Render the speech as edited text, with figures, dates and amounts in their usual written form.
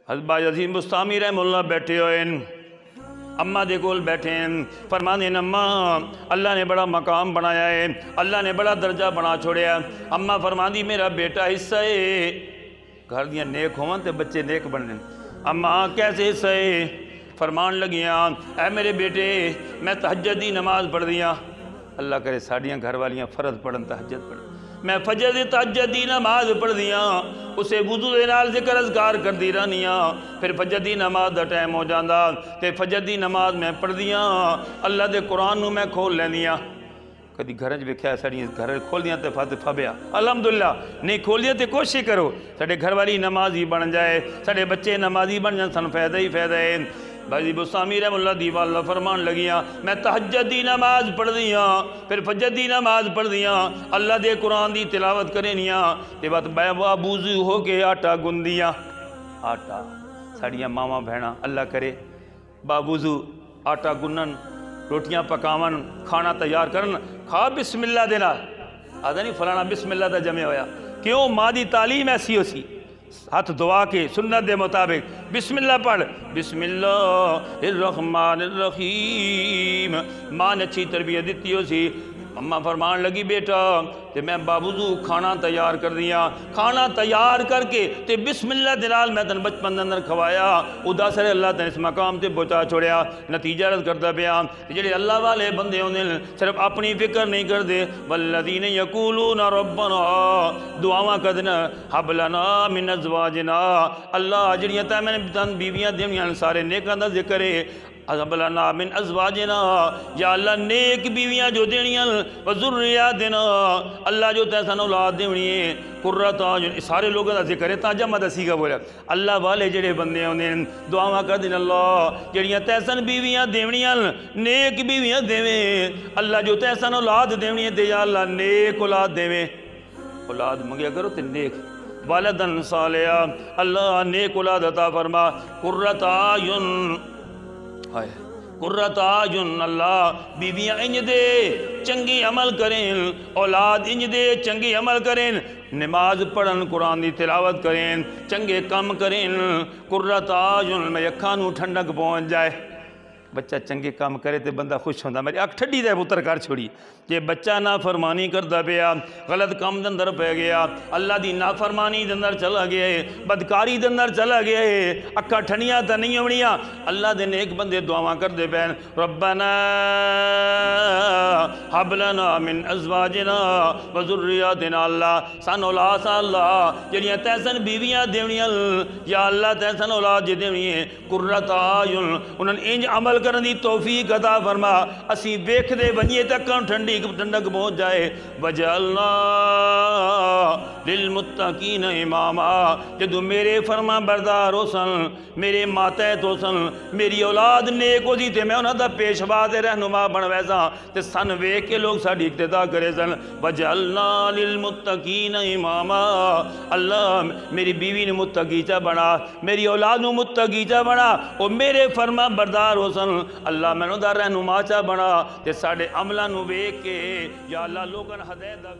حضرت بائی عظیم بستامی رحمہ اللہ بیٹھے ہوئے اماں دے کول بیٹھے ہیں فرمانے اماں اللہ نے بڑا مقام بنایا ہے، اللہ نے بڑا درجہ بنا چھوڑیا ہے۔ اماں فرماندی میرا بیٹا حصہ ہے، گھر دیاں نیک ہوون تے بچے نیک بننے۔ اماں کیسے حصہ ہے؟ فرمان لگیاں اے میرے بیٹے میں تہجد دی نماز پڑھ دیاں، اللہ کرے ساڑیاں گھر والیاں فرض پڑھن تہجد پڑھن، میں فجر دی تہجد دی نماز پڑھ دیاں، اسے وضو دے نال ذکر اذکار کر دی رہنیاں، پھر فجر دی نماز دا ٹائم ہو جاندا تے فجر دی نماز میں پڑھ دیاں، اللہ دے قرآن نو میں کھول لیندیاں۔ کدی گھرج ویکھیا ساڑیاں گھر کھول دیاں تے فاتحہ پیا الحمدللہ، نہیں کھول دیاں تے کوشش کرو ساڑے گھر والی نمازی بن جائے، ساڑے بچے نمازی بن جائیں، سن فائدہ ہی فائدہ ہے۔ بھائی بستامی رحمہ اللہ دیوال اللہ فرمان لگیاں میں تہجد دی نماز پڑھ دیاں، پھر فجر دی نماز پڑھ دیاں، اللہ دے قرآن دی تلاوت کرینیاں، تے بعد بابوزو ہو کے آٹا گندیاں، آٹا ساڑیاں ماما بہنا اللہ کرے بابوزو آٹا گنن، روٹیاں پکاون، کھانا تیار کرن، کھا بسم اللہ دینا، آدھا نہیں فلانا بسم اللہ دا جمع ہویا، کیوں ماں دی تعلیم ایسی ہو سی، ہاتھ دعا کے سنت دے مطابق بسم اللہ پڑھ، بسم اللہ الرحمن الرحیم، ماں نے اچھی تربیت دیتی ہو سی۔ اماں فرمان لگی بیٹا تے میں بابوزو کھانا تیار کر دیا، کھانا تیار کر کے تے بسم اللہ دلال میں تن بچپن دے اندر کھوایا، ادا سر اللہ تن اس مقام تے پہنچا چھوڑیا۔ نتیجہ رد کرتا پیا جڑے اللہ والے بندے ہوندے صرف اپنی فکر نہیں کردے، والذین یقولون ربنا دعاواں کردنا حب لنا من ازواجنا، اللہ جڑیاں تے میں نے بیویاں دیویاں سارے نیکاں دا ذکر ہے، حب لنا من ازواجنا یا اللہ نیک بیویاں جو دینیاں وذریاتنا اللہ جو تیسان اولاد دینی ہے، قرۃ اعین سارے لوگوں دا ذکر ہے، تاجہ مدسی کا بولا اللہ والے جڑے بندے ہوندے دعاواں کر دین اللہ جڑیاں تیسان بیویاں دیونیاں نیک بیویاں دیویں، اللہ جو تیسان اولاد دینی ہے تے یا اللہ نیک اولاد دیویں، اولاد منگیا کرو تے نیک والدن صالحا، اللہ نیک اولاد عطا فرما، قرۃ اعین قرۃ اعین اللہ بیویاں انج دے چنگی عمل کریں، اولاد انج دے چنگی عمل کریں، نماز پڑھن قرآن دی تلاوت کریں، چنگے کم کریں، قرۃ اعین میں اکھاں نوں ٹھنڈک پہنچ جائے۔ بچہ چنگے کام کرے تے بندہ خوش ہوندہ، میری اکھ ٹھڈی دے پتر کر چھوڑی، کہ بچہ نافرمانی کردہ پیا، غلط کام دندر پہ گیا، اللہ دی نافرمانی دندر چلا گیا ہے، بدکاری دندر چلا گیا ہے، اکھا ٹھنیاں تا نہیں ہوڑیاں، اللہ دے نیک بندے دعاواں کر دے پین ربنا حب لنا من ازواجنا وذریاتنا، اللہ سان اولاد سا اللہ جڑیاں تیسن بیویاں دیونیاں یا اللہ تیسن اولاد جی دیونی ہے، قرۃ اعین انہوں نے انج عمل کرن دی توفیق عطا فرما، اسی ویکھ دے ونجے تک ٹھنڈک پہنچ جائے، وجعلنا للمتقین اماما، جدو میرے فرما بردار ہو سن، میرے ماتحت ہو سن، میری اولاد نیک ہو سی تے میں انہاں دا پیشوا تے رہنما بن ویسا تے سن ویکھ کے لوگ ساڈی اقتدا کرے سن، وجعلنا للمتقین اماما، اللہ میری بیوی نے متقی چا بنا، میری اولاد نو متقی چا بنا، او میرے فرما بردار ہو سن، اللہ میں دا رہنما چا بنا تے ساڑے عملہ نو ویکھ کے یا اللہ لوگن ہدایت دا